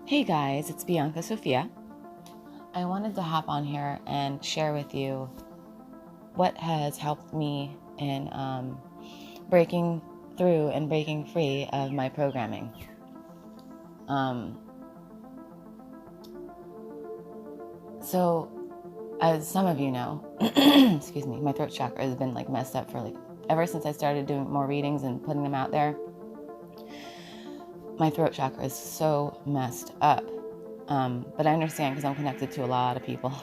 Hey guys, it's Bianca Sophia. I wanted to hop on here and share with you what has helped me in breaking through and breaking free of my programming. So, as some of you know, excuse me, my throat chakra has been messed up for ever since I started doing more readings and putting them out there. My throat chakra is so messed up. But I understand because I'm connected to a lot of people.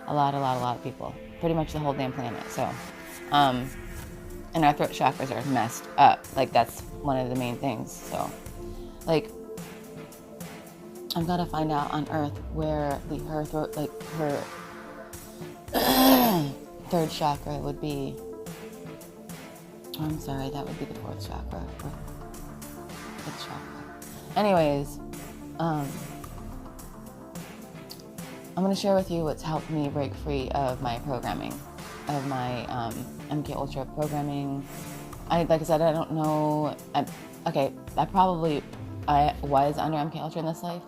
A lot of people. Pretty much the whole damn planet. So, and our throat chakras are messed up. That's one of the main things. So, I've got to find out on Earth where her throat, her third chakra would be. Oh, I'm sorry, that would be the fourth chakra. Fifth chakra. Anyways, I'm going to share with you what's helped me break free of my programming, of my MK Ultra programming. Like I said, I don't know. I was under MK Ultra in this life.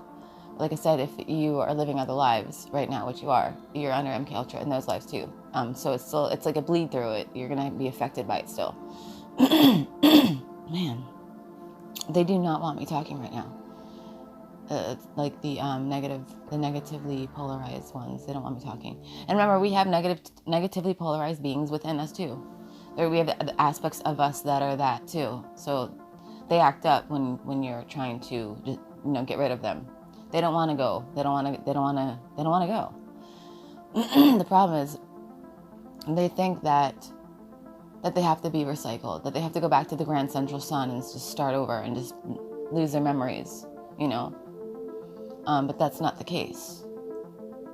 Like I said, if you are living other lives right now, which you are, you're under MK Ultra in those lives too. So it's like a bleed through it. You're going to be affected by it still. Man, they do not want me talking right now. The negatively polarized ones. They don't want me talking. And remember, we have negatively polarized beings within us too. We have the aspects of us that are that too. So they act up when you're trying to just, get rid of them. They don't want to go. They don't want to go. The problem is, they think that they have to be recycled, that they have to go back to the Grand Central Sun and just start over and just lose their memories, But that's not the case.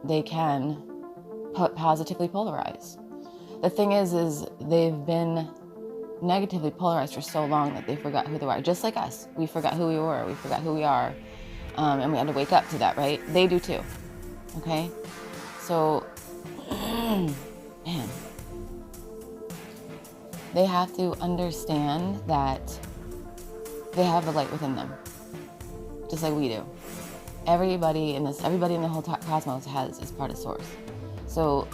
They can positively polarize. The thing is they've been negatively polarized for so long that they forgot who they are. Just like us. We forgot who we were. We forgot who we are. And we had to wake up to that, right? They do too. Okay? So, man. They have to understand that they have the light within them. Just like we do. Everybody in the whole cosmos is part of Source. So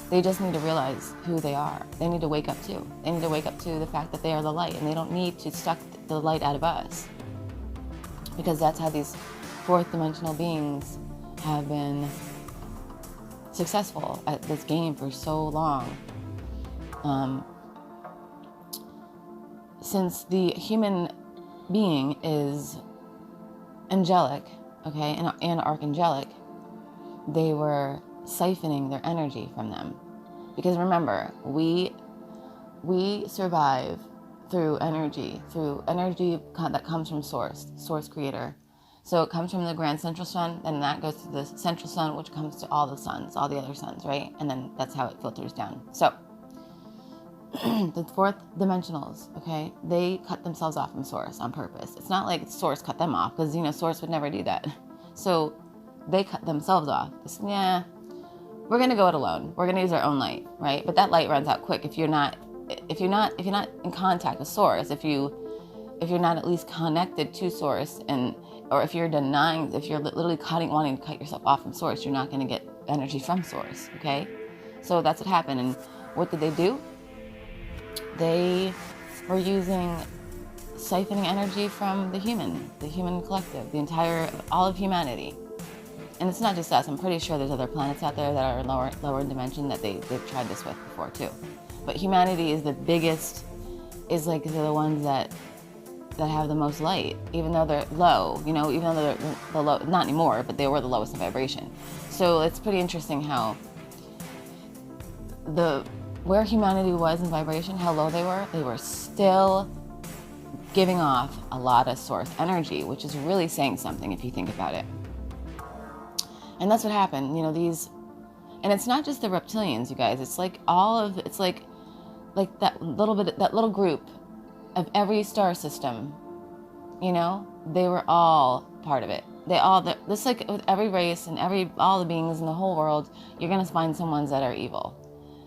they just need to realize who they are. They need to wake up too. They need to wake up to the fact that they are the light, and they don't need to suck the light out of us. Because that's how these fourth dimensional beings have been successful at this game for so long. Since the human being is angelic, okay, and archangelic, they were siphoning their energy from them. Because remember, we survive through energy that comes from Source Creator. So it comes from the Grand Central Sun, and that goes to the Central Sun, which comes to all the suns, all the other suns, right? And then that's how it filters down. So the fourth dimensionals, okay, they cut themselves off from Source on purpose. It's not like Source cut them off, because Source would never do that. So they cut themselves off. We're gonna go it alone. We're gonna use our own light, right? But that light runs out quick if you're not in contact with Source. If you're not at least connected to Source, or if you're literally wanting to cut yourself off from Source, you're not gonna get energy from Source. Okay, so that's what happened. And what did they do? They were siphoning energy from the human collective, all of humanity. And it's not just us. I'm pretty sure there's other planets out there that are lower dimension that they've tried this with before too. But humanity is the biggest, they're the ones that have the most light, even though they're low, even though they're the low, not anymore, but they were the lowest in vibration. So it's pretty interesting how where humanity was in vibration, how low they were still giving off a lot of Source energy, which is really saying something if you think about it. And that's what happened, and it's not just the reptilians, you guys. It's like that little group of every star system, they were all part of it. Just like with every race and all the beings in the whole world, you're going to find some ones that are evil.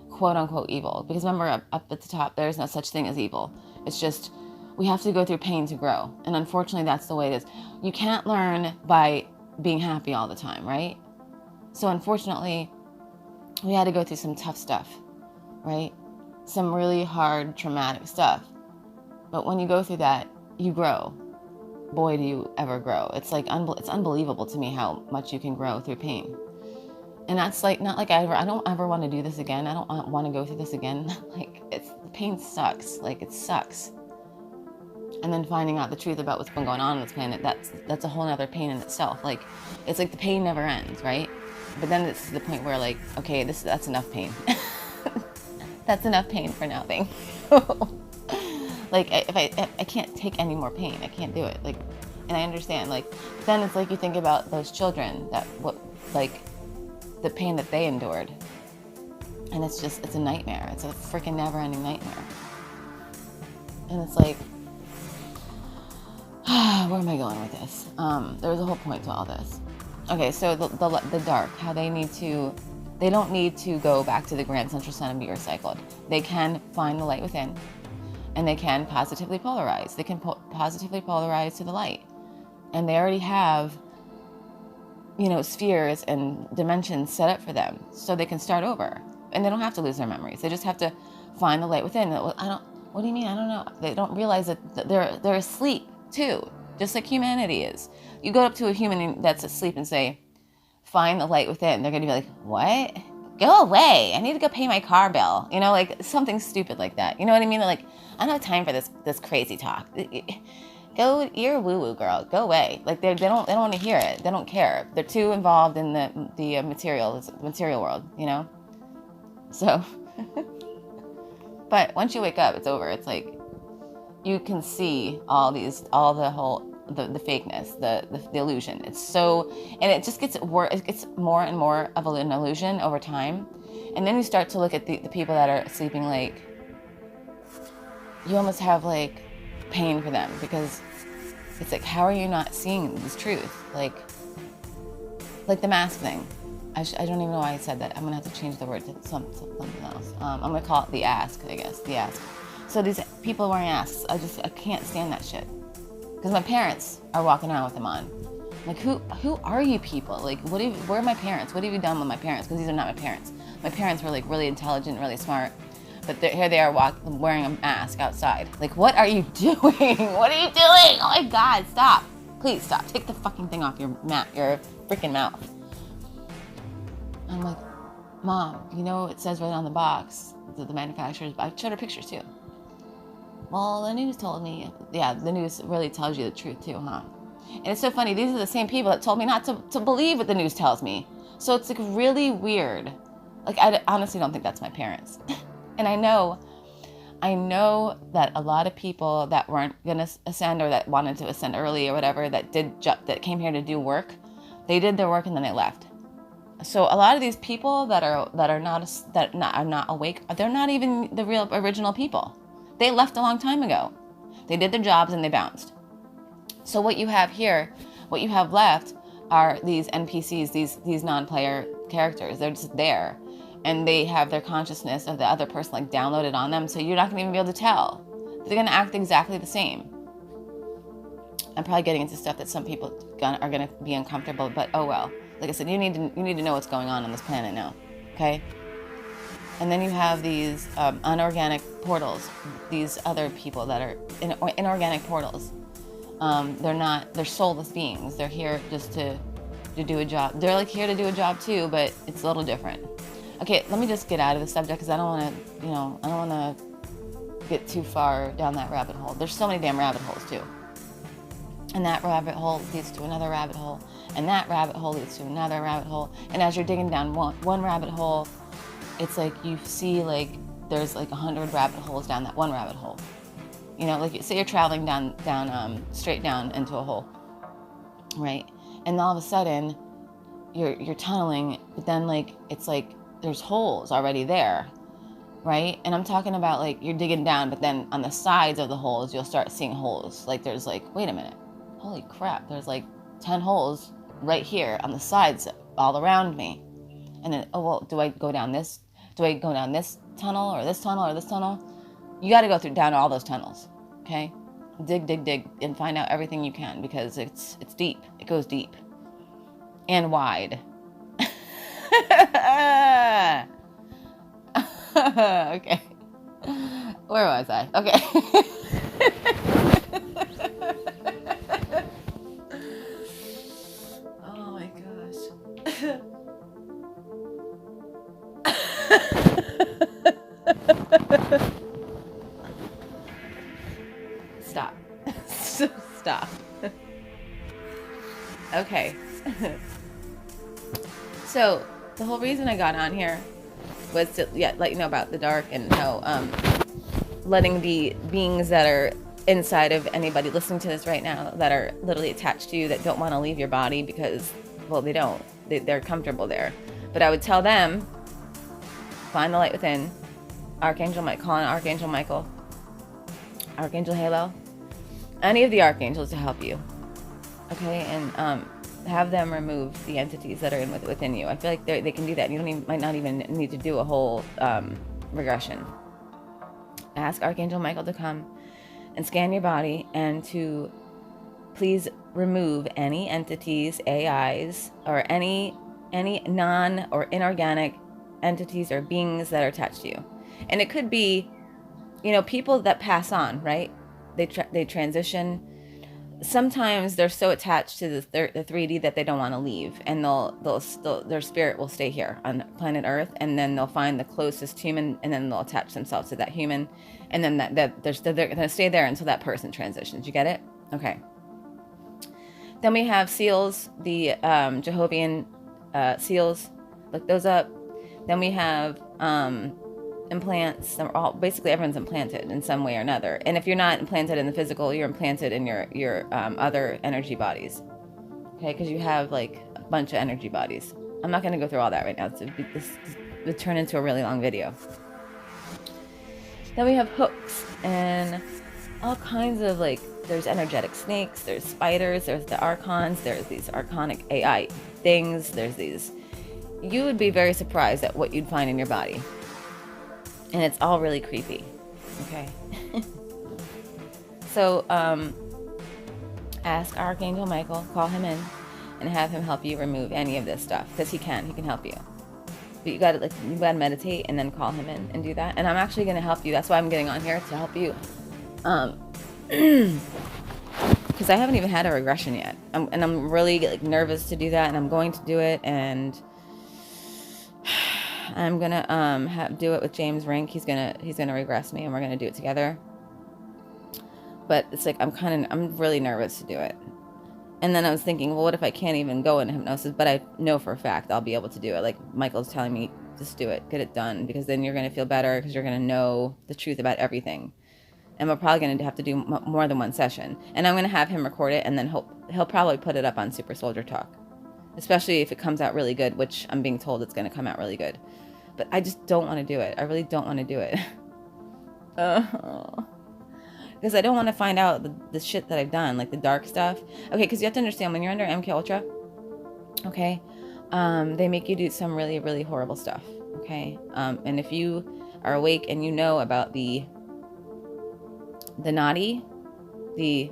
Quote unquote evil, because remember, up at the top, there's no such thing as evil. It's just we have to go through pain to grow. And unfortunately, that's the way it is. You can't learn by being happy all the time, right? So unfortunately, we had to go through some tough stuff, right? Some really hard, traumatic stuff. But when you go through that, you grow. Boy, do you ever grow. It's like, it's unbelievable to me how much you can grow through pain. And that's like, not like I don't ever want to do this again. I don't want to go through this again. Like, pain sucks. Like, it sucks. And then finding out the truth about what's been going on this planet, that's a whole other pain in itself. Like, it's like the pain never ends, right? But then it's the point where, like, okay, that's enough pain. That's enough pain for now, thing. Like, if I can't take any more pain, I can't do it. Like, and I understand. Like, then it's like you think about those children like the pain that they endured, and it's a nightmare. It's a freaking never-ending nightmare. And it's like, where am I going with this? There was a whole point to all this. Okay, so the dark, how they don't need to go back to the grand central sun and be recycled. They can find the light within, and they can positively polarize. They can positively polarize to the light. And they already have, spheres and dimensions set up for them, so they can start over. And they don't have to lose their memories. They just have to find the light within. What do you mean? I don't know. They don't realize that they're asleep too, just like humanity is. You go up to a human that's asleep and say, find the light within. They're going to be like, what? Go away. I need to go pay my car bill. Like something stupid like that. You know what I mean? They're like, I don't have time for this crazy talk. Go, you're a woo-woo girl. Go away. Like they don't want to hear it. They don't care. They're too involved in the material world, So, but once you wake up, it's over. It's like, you can see all the fakeness, the illusion. It's so, and it just gets more and more of an illusion over time. And then you start to look at the people that are sleeping, like, you almost have like pain for them, because it's like, how are you not seeing this truth? Like the mask thing. I don't even know why I said that. I'm gonna have to change the word to something else. I'm gonna call it the ask, I guess, the ask. So these people wearing asks, I can't stand that shit. Because my parents are walking around with them on. Like, who are you people? Like, where are my parents? What have you done with my parents? Because these are not my parents. My parents were like really intelligent, really smart. But here they are wearing a mask outside. Like, what are you doing? What are you doing? Oh my God, stop. Please stop. Take the fucking thing off your freaking mouth. I'm like, Mom, it says right on the box, the manufacturers, I showed her pictures too. Well, the news told me. Yeah, the news really tells you the truth too, huh? And it's so funny, these are the same people that told me not to believe what the news tells me. So it's like really weird. Like, I honestly don't think that's my parents. And I know that a lot of people that weren't gonna ascend, or that wanted to ascend early or whatever, that came here to do work, they did their work and then they left. So a lot of these people that are not awake, they're not even the real original people. They left a long time ago. They did their jobs and they bounced. So what you have here, what you have left, are these NPCs, these non-player characters. They're just there, and they have their consciousness of the other person like downloaded on them. So you're not going to even be able to tell. They're going to act exactly the same. I'm probably getting into stuff that some people are going to be uncomfortable, but oh well. Like I said, you need to know what's going on this planet now, okay? And then you have these unorganic portals, these other people that are inorganic portals. They're soulless beings. They're here just to do a job. They're like here to do a job too, but it's a little different. Okay, let me just get out of the subject, because I don't want to get too far down that rabbit hole. There's so many damn rabbit holes too. And that rabbit hole leads to another rabbit hole, and that rabbit hole leads to another rabbit hole. And as you're digging down one rabbit hole, it's like you see like there's like 100 rabbit holes down that one rabbit hole. Like say you're traveling down straight down into a hole, right? And all of a sudden you're tunneling, but then like it's like there's holes already there, right? And I'm talking about like you're digging down, but then on the sides of the holes you'll start seeing holes. Like there's like, wait a minute, holy crap, there's like 10 holes right here on the sides all around me. And then, oh well, do I go down this tunnel or this tunnel or this tunnel? You got to go down all those tunnels, okay? dig, and find out everything you can, because it's deep. It goes deep and wide. Okay. Where was I? Okay. Oh my gosh. Stop. Stop. Okay. So the whole reason I got on here was to let you know about the dark, and how letting the beings that are inside of anybody listening to this right now, that are literally attached to you, that don't want to leave your body because, well, they don't. They're comfortable there. But I would tell them, find the light within. Archangel Michael, call on Archangel Michael, Archangel Mikhaylel, any of the archangels to help you. Okay, and have them remove the entities that are within you. I feel like they can do that. You might not even need to do a whole regression. Ask Archangel Michael to come and scan your body, and to please remove any entities, AIs, or any non or inorganic entities or beings that are attached to you. And it could be, people that pass on, right? They transition. Sometimes they're so attached to the 3D that they don't want to leave, and their spirit will stay here on planet Earth, and then they'll find the closest human, and then they'll attach themselves to that human, and then they're going to stay there until that person transitions. You get it? Okay. Then we have seals, the Jehovah's seals. Look those up. Then we have implants. Basically everyone's implanted in some way or another. And if you're not implanted in the physical, you're implanted in your other energy bodies. Okay, because you have like a bunch of energy bodies. I'm not going to go through all that right now. This would turn into a really long video. Then we have hooks and all kinds of, like, there's energetic snakes, there's spiders, there's the archons, there's these archonic AI things, there's these. You would be very surprised at what you'd find in your body. And it's all really creepy. Okay. So, ask Archangel Michael, call him in, and have him help you remove any of this stuff, because he can help you. But you gotta meditate and then call him in and do that. And I'm actually gonna help you. That's why I'm getting on here, to help you. Because I haven't even had a regression yet. I'm really nervous to do that, and I'm going to do it, and I'm gonna do it with James Rink. He's gonna regress me, and we're gonna do it together. But it's like I'm really nervous to do it. And then I was thinking, well, what if I can't even go into hypnosis? But I know for a fact I'll be able to do it. Like Michael's telling me, just do it, get it done, because then you're gonna feel better, because you're gonna know the truth about everything. And we're probably going to have to do more than one session. And I'm going to have him record it, and then he'll probably put it up on Super Soldier Talk. Especially if it comes out really good, which I'm being told it's going to come out really good. But I just don't want to do it. I really don't want to do it. Because I don't want to find out the shit that I've done, like the dark stuff. Okay, because you have to understand, when you're under MK Ultra, okay, they make you do some really, really horrible stuff. Okay? And if you are awake and you know about the naughty, the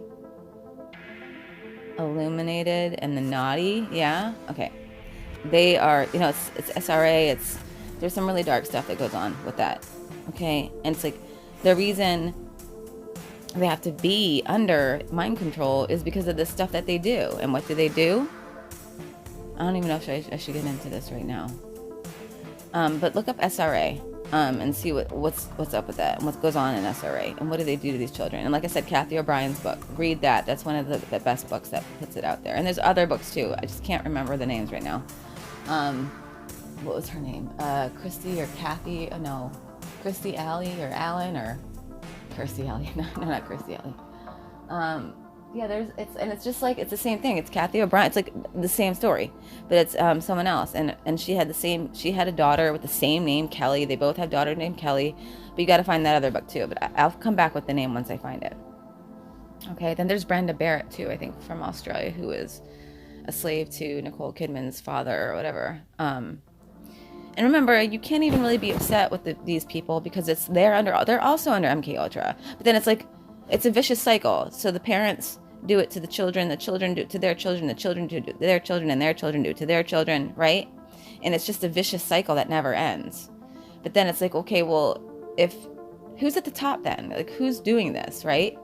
illuminated, and the naughty, yeah, okay. They are, it's SRA, there's some really dark stuff that goes on with that, okay? And it's like, the reason they have to be under mind control is because of the stuff that they do. And what do they do? I don't even know if I should get into this right now. But look up SRA. And see what's up with that, and what goes on in SRA, and what do they do to these children. And like I said, Kathy O'Brien's book, read that. That's one of the best books that puts it out there. And there's other books too. I just can't remember the names right now. What was her name? Christy or Kathy? Oh, no, Christy Alley or Allen or Kirstie Alley? No, not Kirstie Alley. Yeah, it's just like, it's the same thing. It's Kathy O'Brien. It's like the same story, but it's someone else. And she had a daughter with the same name, Kelly. They both have a daughter named Kelly, but you got to find that other book too. But I'll come back with the name once I find it. Okay, then there's Brenda Barrett too, I think, from Australia, who is a slave to Nicole Kidman's father or whatever. And remember, you can't even really be upset with these people, because they're also under MK Ultra. But then it's like, It's a vicious cycle. So the parents do it to the children do it to their children, the children do it to their children, and their children do it to their children, right? And it's just a vicious cycle that never ends. But then it's like, okay, well, if who's at the top then? Like, who's doing this, right?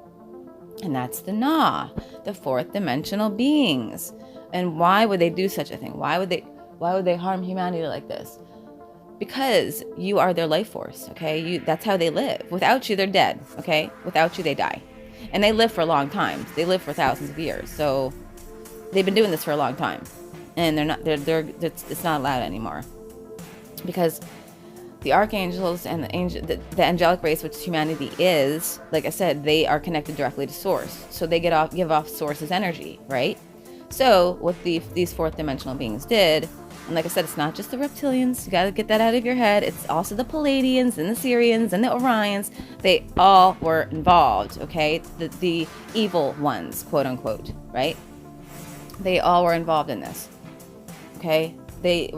And that's the Na, the fourth dimensional beings. And why would they do such a thing? Why would they harm humanity like this? Because you are their life force, okay? That's how they live. Without you, they're dead, okay? Without you, they die. And they live for a long time. They live for thousands of years. So they've been doing this for a long time. And it's not allowed anymore. Because the archangels and the angelic race, which humanity is, like I said, they are connected directly to source. So they give off source's energy, right? So what these fourth dimensional beings did, and like I said, it's not just the reptilians. You got to get that out of your head. It's also the Pleiadians and the Sirians and the Orions. They all were involved, okay? The evil ones, quote unquote, right? They all were involved in this, okay? They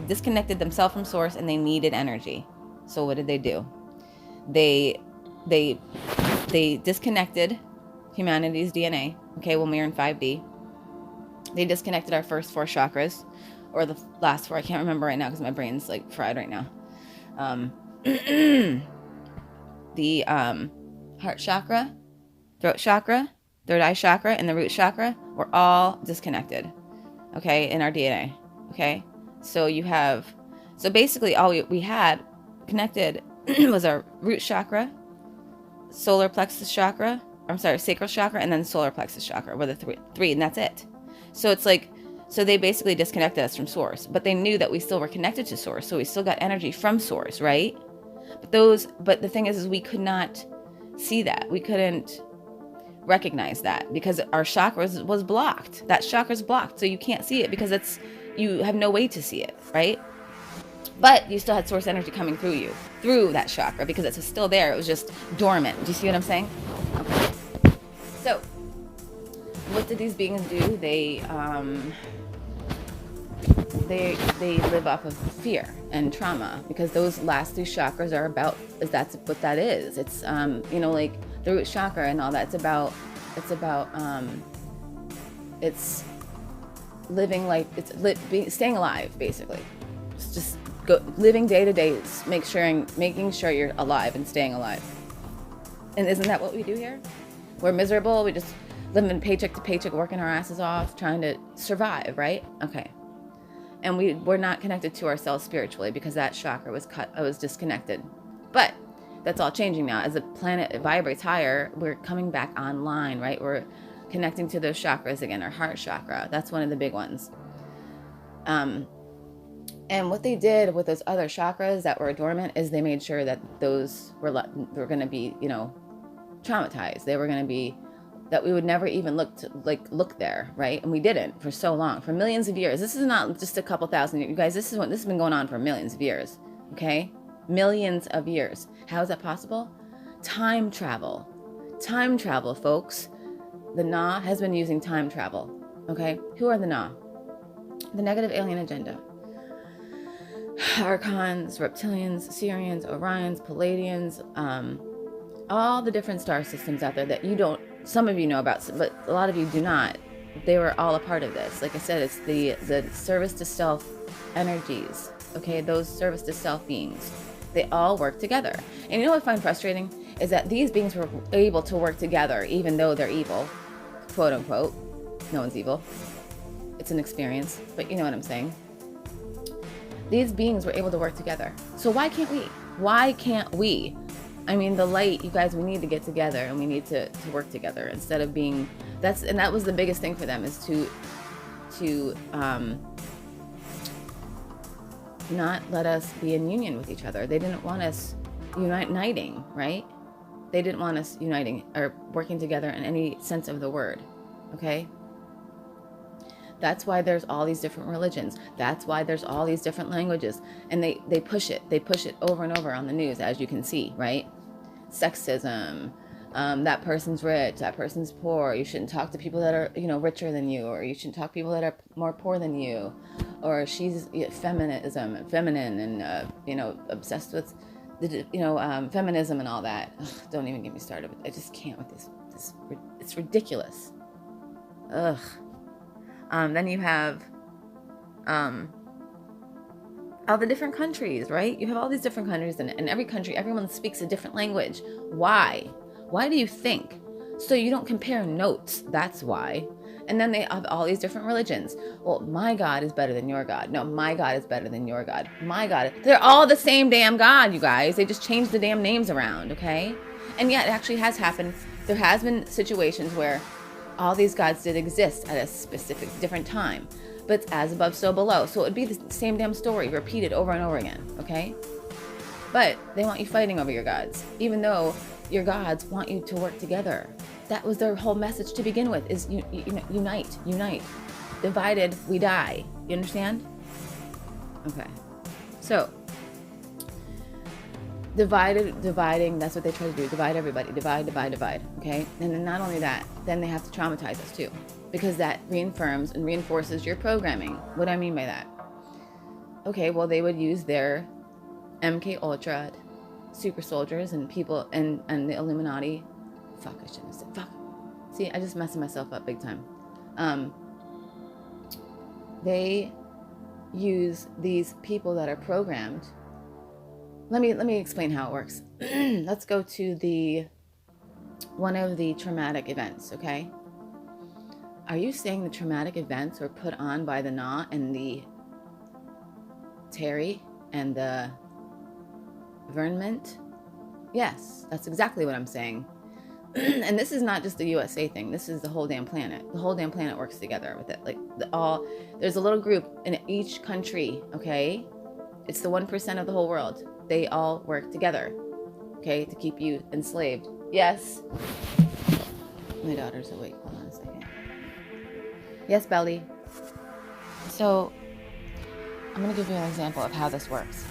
disconnected themselves from source, and they needed energy. So what did they do? They disconnected humanity's DNA, okay, when we were in 5D. They disconnected our first 4 chakras, or the last 4. I can't remember right now because my brain's like fried right now. The heart chakra, throat chakra, third eye chakra, and the root chakra were all disconnected, okay, in our DNA, okay? So basically all we had connected was our root chakra, sacral chakra, and then solar plexus chakra were the three, and that's it. So it's like, so they basically disconnected us from source, but they knew that we still were connected to source, so we still got energy from source, right? But the thing is we could not see that. We couldn't recognize that because our chakras was blocked. That chakra's blocked, so you can't see it because you have no way to see it, right? But you still had source energy coming through you, through that chakra, because it was still there. It was just dormant. Do you see what I'm saying? Okay. So, what did these beings do? They live off of fear and trauma, because those last 3 chakras are about, that's what that is. It's like the root chakra and all that. It's living like staying alive, basically. It's just living day to day, making sure you're alive and staying alive. And isn't that what we do here? We're miserable. We just living paycheck to paycheck, working our asses off, trying to survive, right? Okay. And we're not connected to ourselves spiritually because that chakra was disconnected. But that's all changing now. As the planet vibrates higher, we're coming back online, right? We're connecting to those chakras again. Our heart chakra, that's one of the big ones. And what they did with those other chakras that were dormant is they made sure that those were going to be, traumatized. They were going to be, that we would never even look there, right? And we didn't for so long, for millions of years. This is not just a couple thousand years. You guys, this has been going on for millions of years, okay? Millions of years. How is that possible? Time travel, folks. The Na has been using time travel, okay? Who are the Na? The negative alien agenda. Archons, reptilians, Sirians, Orions, Pleiadians, all the different star systems out there that some of you know about, but a lot of you do not. They were all a part of this. Like I said, it's the service to self energies, okay? Those service to self beings. They all work together. And you know what I find frustrating is that these beings were able to work together even though they're evil, quote unquote. No one's evil. It's an experience, but you know what I'm saying. These beings were able to work together. So why can't we? Why can't we? I mean, the light, you guys, we need to get together and we need to work together instead of being, that was the biggest thing for them, is to not let us be in union with each other. They didn't want us uniting, right? They didn't want us uniting or working together in any sense of the word, okay? That's why there's all these different religions. That's why there's all these different languages. And they push it. They push it over and over on the news, as you can see, right? Sexism. That person's rich. That person's poor. You shouldn't talk to people that are, richer than you. Or you shouldn't talk to people that are more poor than you. Or she's feminine and, obsessed with feminism and all that. Ugh, don't even get me started. I just can't with this. It's ridiculous. Ugh. Then you have all the different countries, right? You have all these different countries, and in every country, everyone speaks a different language. Why? Why do you think? So you don't compare notes. That's why. And then they have all these different religions. Well, my God is better than your God. No, my God is better than your God. My God. They're all the same damn God, you guys. They just changed the damn names around, okay? And yet, it actually has happened. There has been situations where all these gods did exist at a specific different time. But it's as above, so below. So it would be the same damn story repeated over and over again, okay? But they want you fighting over your gods, even though your gods want you to work together. That was their whole message to begin with, is unite. Divided, we die. You understand? Okay. So, dividing, that's what they try to do. Divide everybody. Divide, okay? And then not only that, then they have to traumatize us too, because that reaffirms and reinforces your programming. What do I mean by that? Okay, well, they would use their MK Ultra super soldiers and people and the Illuminati. Fuck, I shouldn't have said fuck. See, I just messed myself up big time. They use these people that are programmed. Let me explain how it works. Let's go to one of the traumatic events, okay? Are you saying the traumatic events were put on by the Na and the Terry and the Vernment? Yes, that's exactly what I'm saying. And this is not just the USA thing. This is the whole damn planet. The whole damn planet works together with it. Like there's a little group in each country, okay? It's the 1% of the whole world. They all work together, okay, to keep you enslaved. Yes. My daughter's awake. Hold on a second. Yes, Belly. So I'm going to give you an example of how this works.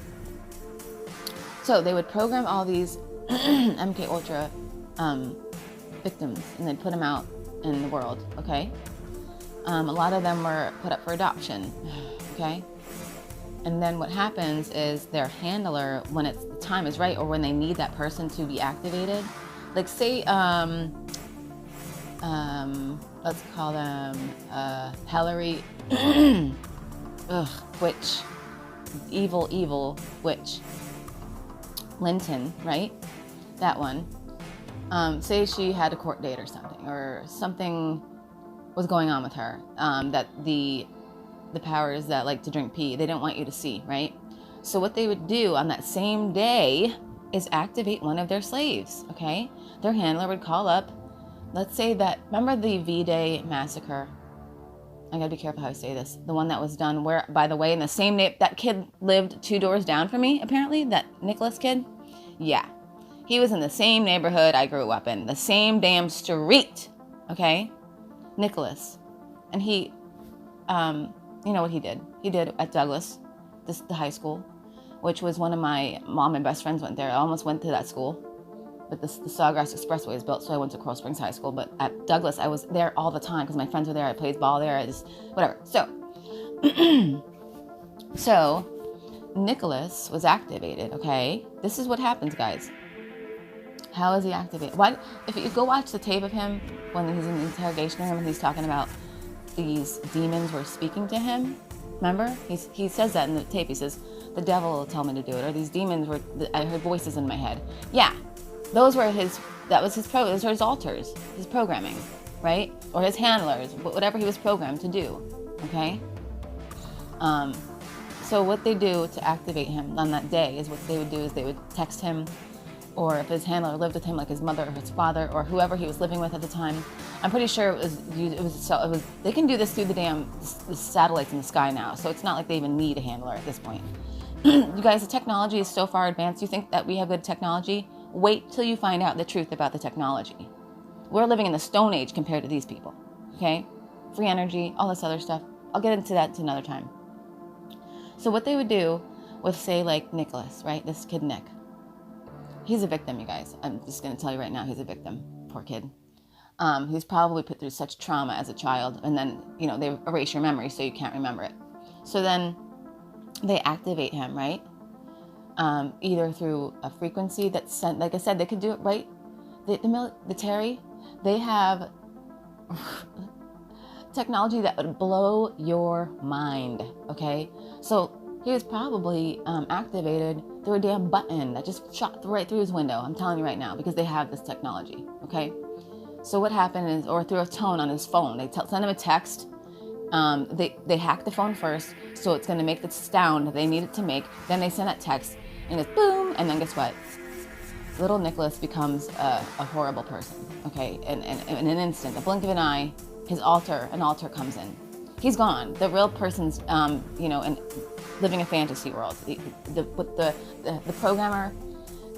So they would program all these MK Ultra victims, and they'd put them out in the world, okay? A lot of them were put up for adoption, okay? And then what happens is their handler, when the time is right, or when they need that person to be activated, like say, let's call them Hillary, witch, evil witch, Linton, right? That one. Say she had a court date or something was going on with her, that the powers that like to drink pee, they don't want you to see, right? So what they would do on that same day is activate one of their slaves, okay? Their handler would call up, let's say that, remember the V-Day massacre? I gotta be careful how I say this. The one that was done where, by the way, in the same that kid lived 2 doors down from me, apparently, that Nicholas kid. Yeah. He was in the same neighborhood I grew up in, the same damn street, okay? Nicholas. And he, you know what he did? He did at Douglas, the high school, which was one of my mom and best friends went there. I almost went to that school, but the Sawgrass Expressway was built, so I went to Coral Springs High School. But at Douglas, I was there all the time because my friends were there. I played ball there. Whatever. So, so Nicholas was activated, okay? This is what happens, guys. How is he activated? Why? If you go watch the tape of him when he's in the interrogation room and he's talking about these demons were speaking to him, remember? He says that in the tape. He says, the devil will tell me to do it, or these demons were, I heard voices in my head. Yeah, those were those were his altars, his programming, right? Or his handlers, whatever he was programmed to do, okay? So what they do to activate him on that day is what they would do is they would text him, or if his handler lived with him, like his mother or his father or whoever he was living with at the time. I'm pretty sure it was they can do this through the satellites in the sky now, so it's not like they even need a handler at this point. You guys, the technology is so far advanced. You think that we have good technology? Wait till you find out the truth about the technology. We're living in the Stone Age compared to these people, okay? Free energy, all this other stuff. I'll get into that another time. So what they would do with, say, like Nicholas, right? This kid Nick. He's a victim, you guys. I'm just going to tell you right now, he's a victim. Poor kid. He's probably put through such trauma as a child, and then, they erase your memory so you can't remember it. So then they activate him, right? either through a frequency that's sent, like I said, they could do it right. The Terry, they have technology that would blow your mind, okay? So he was probably activated through a damn button that just shot right through his window. I'm telling you right now, because they have this technology, okay? So what happened is, or through a tone on his phone, they send him a text. They hack the phone first, so it's going to make the sound that they need it to make. Then they send that text, and it's boom, and then guess what? Little Nicholas becomes a horrible person, okay? And in an instant, the blink of an eye, an altar comes in. He's gone. The real person's, and living a fantasy world. The programmer,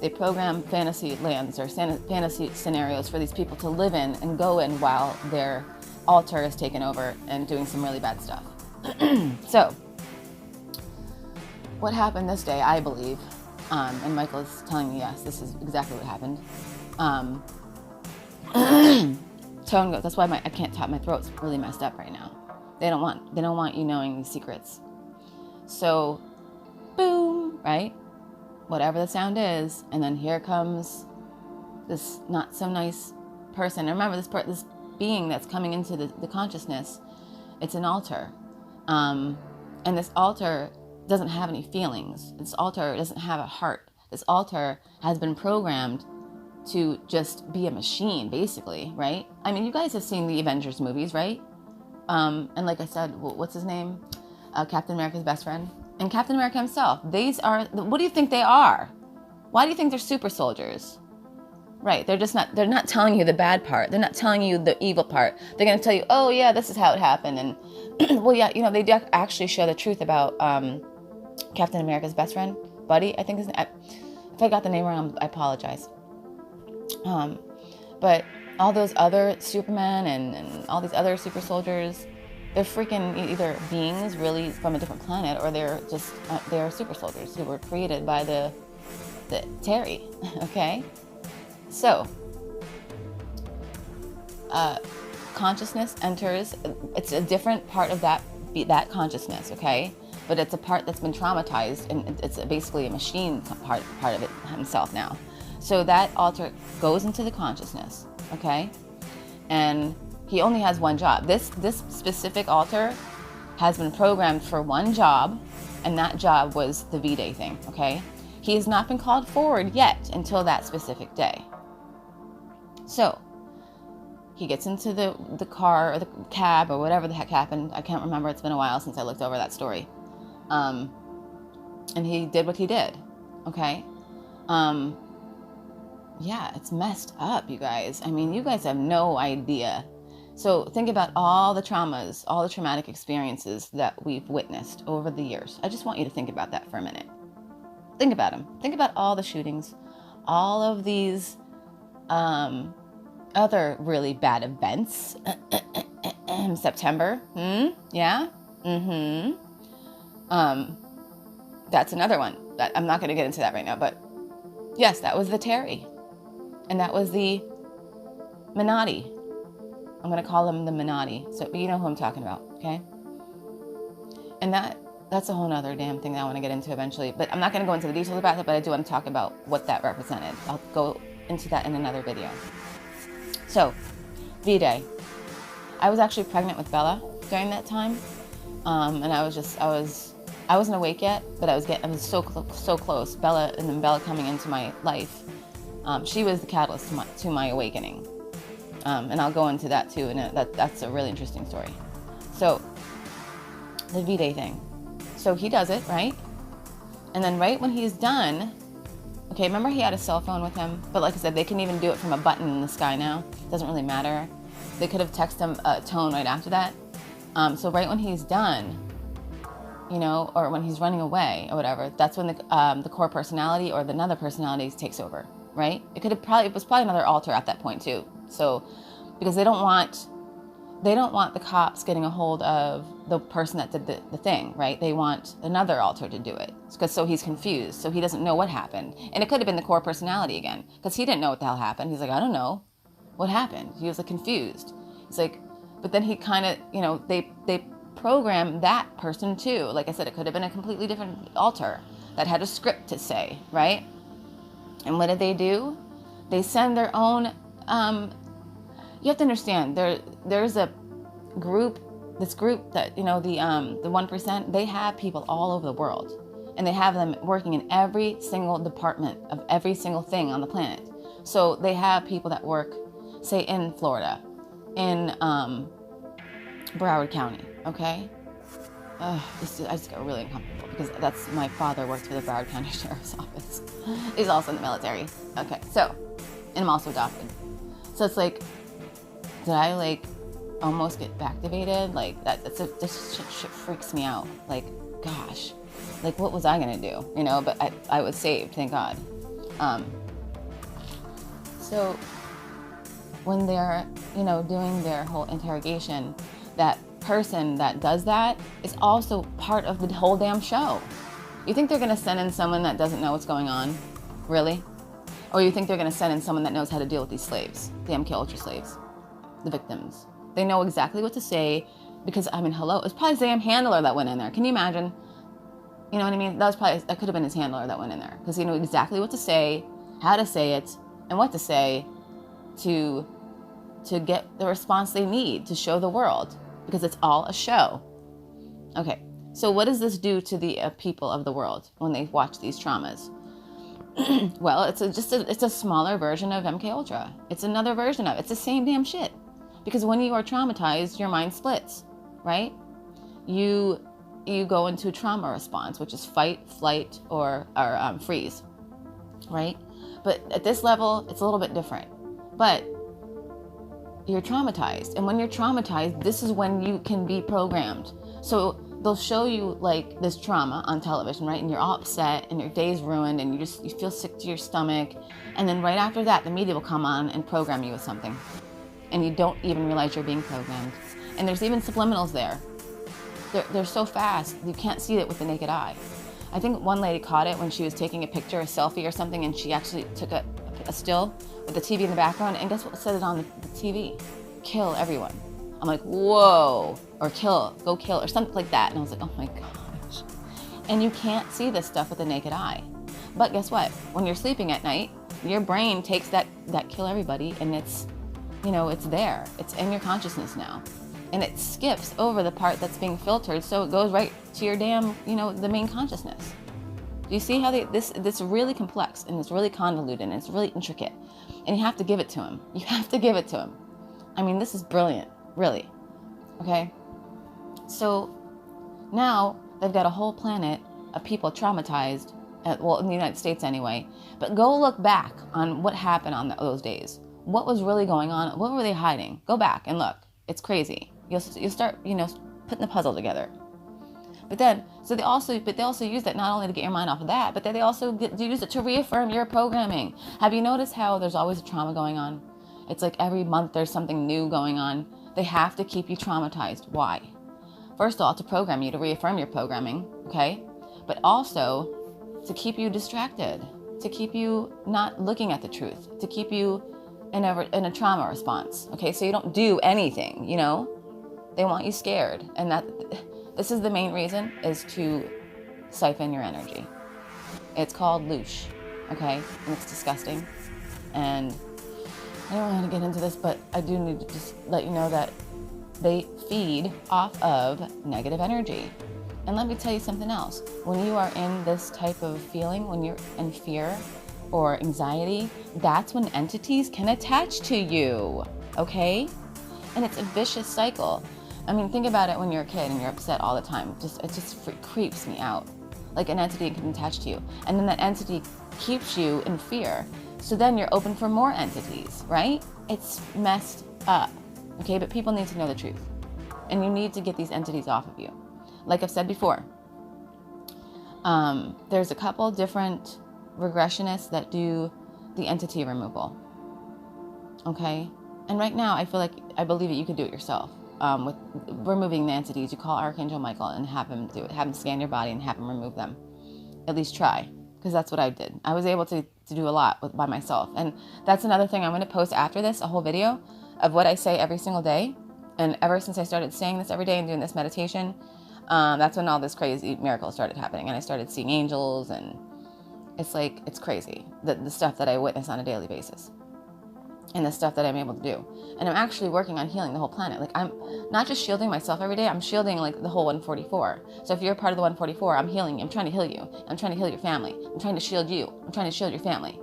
they program fantasy lands or fantasy scenarios for these people to live in and go in while their altar is taken over and doing some really bad stuff. So, what happened this day, I believe, and Michael is telling me, yes, this is exactly what happened. Tone goes, that's why I can't talk, my throat's really messed up right now. They don't want you knowing these secrets. So, boom, right? Whatever the sound is, and then here comes this not so nice person. And remember, this being that's coming into the consciousness, it's an altar. And this altar doesn't have any feelings. This altar doesn't have a heart. This altar has been programmed to just be a machine, basically, right? I mean, you guys have seen the Avengers movies, right? And like I said, what's his name? Captain America's best friend. And Captain America himself. These are, what do you think they are? Why do you think they're super soldiers? Right, they're not telling you the bad part. They're not telling you the evil part. They're going to tell you, oh yeah, this is how it happened. And well, yeah, they actually show the truth about Captain America's best friend, Buddy, I think his name. If I got the name wrong, I apologize. But all those other Supermen and all these other super soldiers, they're freaking either beings really from a different planet, or they're just they're super soldiers who were created by the Terry. Okay, so consciousness enters. It's a different part of that consciousness. Okay, but it's a part that's been traumatized, and it's basically a machine part of it himself now. So that altar goes into the consciousness, okay? And he only has one job. This specific altar has been programmed for one job, and that job was the V-Day thing, okay? He has not been called forward yet until that specific day. So he gets into the car or the cab or whatever the heck happened. I can't remember. It's been a while since I looked over that story. And he did what he did, okay? Yeah, it's messed up, you guys. I mean, you guys have no idea. So think about all the traumas, all the traumatic experiences that we've witnessed over the years. I just want you to think about that for a minute. Think about them. Think about all the shootings, all of these other really bad events. September. Yeah? That's another one. I'm not going to get into that right now, but yes, that was the Terry. And that was the Minotti. I'm going to call him the Minotti. So you know who I'm talking about, okay? And that's a whole other damn thing that I want to get into eventually. But I'm not going to go into the details about it, but I do want to talk about what that represented. I'll go into that in another video. So, V-Day. I was actually pregnant with Bella during that time. And I wasn't awake yet, but I was so close. Bella, and then Bella coming into my life. She was the catalyst to my awakening. And I'll go into that too, and that's a really interesting story. So, the V-Day thing. So he does it, right? And then right when he's done, okay, remember he had a cell phone with him? But like I said, they can even do it from a button in the sky now. It doesn't really matter. They could have texted him a tone right after that. So right when he's done, or when he's running away or whatever, that's when the core personality or the another personality takes over, right? It was probably another alter at that point too. So, because they don't want the cops getting a hold of the person that did the thing, right? They want another alter to do it, so he's confused, so he doesn't know what happened. And it could have been the core personality again, because he didn't know what the hell happened. He's like, I don't know what happened. He was like confused. He's like, but then he kind of, they program that person too. Like I said, it could have been a completely different alter. that had a script to say, right? And what do? They send their own, you have to understand, there's a group, this group that, the 1%, they have people all over the world. And they have them working in every single department of every single thing on the planet. So they have people that work, say, in Florida, in Broward County, okay? I just got really uncomfortable because my father worked for the Broward County Sheriff's Office. He's also in the military. Okay, so, and I'm also adopted. So it's like, did I almost get activated? Like this shit freaks me out. Like, gosh, what was I gonna do? But I was saved, thank God. So when they're, doing their whole interrogation, that person that does that is also part of the whole damn show. You think they're gonna send in someone that doesn't know what's going on? Really? Or you think they're gonna send in someone that knows how to deal with these slaves, the MK Ultra slaves, the victims? They know exactly what to say because, hello, it's probably the damn handler that went in there. Can you imagine? You know what I mean? That could have been his handler that went in there because he knew exactly what to say, how to say it, and what to say to get the response they need to show the world, because it's all a show. Okay, so what does this do to the people of the world when they watch these traumas? Well, it's a smaller version of MK Ultra. It's another version of it. It's the same damn shit. Because when you are traumatized, your mind splits, right? You go into a trauma response, which is fight, flight, or freeze, right? But at this level, it's a little bit different. But you're traumatized. And when you're traumatized, this is when you can be programmed. So they'll show you this trauma on television, right? And you're all upset and your day's ruined and you feel sick to your stomach. And then right after that, the media will come on and program you with something. And you don't even realize you're being programmed. And there's even subliminals there. They're so fast, you can't see it with the naked eye. I think one lady caught it when she was taking a picture, a selfie or something, and she actually took a still with the TV in the background, and guess what said it on the TV? Kill everyone. I'm like, whoa, or go kill, or something like that. And I was like, oh my gosh. And you can't see this stuff with the naked eye. But guess what? When you're sleeping at night, your brain takes that kill everybody, and it's there. It's in your consciousness now. And it skips over the part that's being filtered, so it goes right to your damn, the main consciousness. Do you see how this really complex, and it's really convoluted, and it's really intricate, and you have to give it to him. You have to give it to him. This is brilliant, really. Okay? So now they've got a whole planet of people traumatized, in the United States anyway, but go look back on what happened on those days. What was really going on? What were they hiding? Go back and look. It's crazy. You'll start, putting the puzzle together. But then, they also use that not only to get your mind off of that, but then they also use it to reaffirm your programming. Have you noticed how there's always a trauma going on? It's like every month there's something new going on. They have to keep you traumatized. Why? First of all, to program you, to reaffirm your programming, okay? But also to keep you distracted, to keep you not looking at the truth, to keep you in a trauma response, okay? So you don't do anything, They want you scared. And this is the main reason, is to siphon your energy. It's called loosh, okay? And it's disgusting. And I don't want to get into this, but I do need to just let you know that they feed off of negative energy. And let me tell you something else. When you are in this type of feeling, when you're in fear or anxiety, that's when entities can attach to you, okay? And it's a vicious cycle. Think about it when you're a kid and you're upset all the time. It just creeps me out. Like an entity can attach to you. And then that entity keeps you in fear. So then you're open for more entities, right? It's messed up, okay? But people need to know the truth. And you need to get these entities off of you. Like I've said before, there's a couple different regressionists that do the entity removal, okay? And right now, I believe that you could do it yourself. With removing the entities, you call Archangel Mikhaylel and have him do it. Have him scan your body and have him remove them. At least try, because that's what I did. I was able to do a lot by myself. And that's another thing I'm going to post after this, a whole video of what I say every single day. And ever since I started saying this every day and doing this meditation, That's when all this crazy miracles started happening, and I started seeing angels, and it's crazy, the stuff that I witness on a daily basis, and the stuff that I'm able to do. And I'm actually working on healing the whole planet. Like, I'm not just shielding myself every day, I'm shielding like the whole 144. So if you're part of the 144, I'm healing you. I'm trying to heal you. I'm trying to heal your family. I'm trying to shield you. I'm trying to shield your family.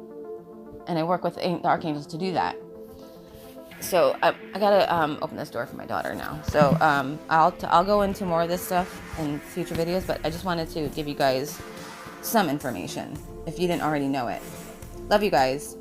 And I work with the archangels to do that. So I gotta open this door for my daughter now. So I'll go into more of this stuff in future videos, but I just wanted to give you guys some information if you didn't already know it. Love you guys.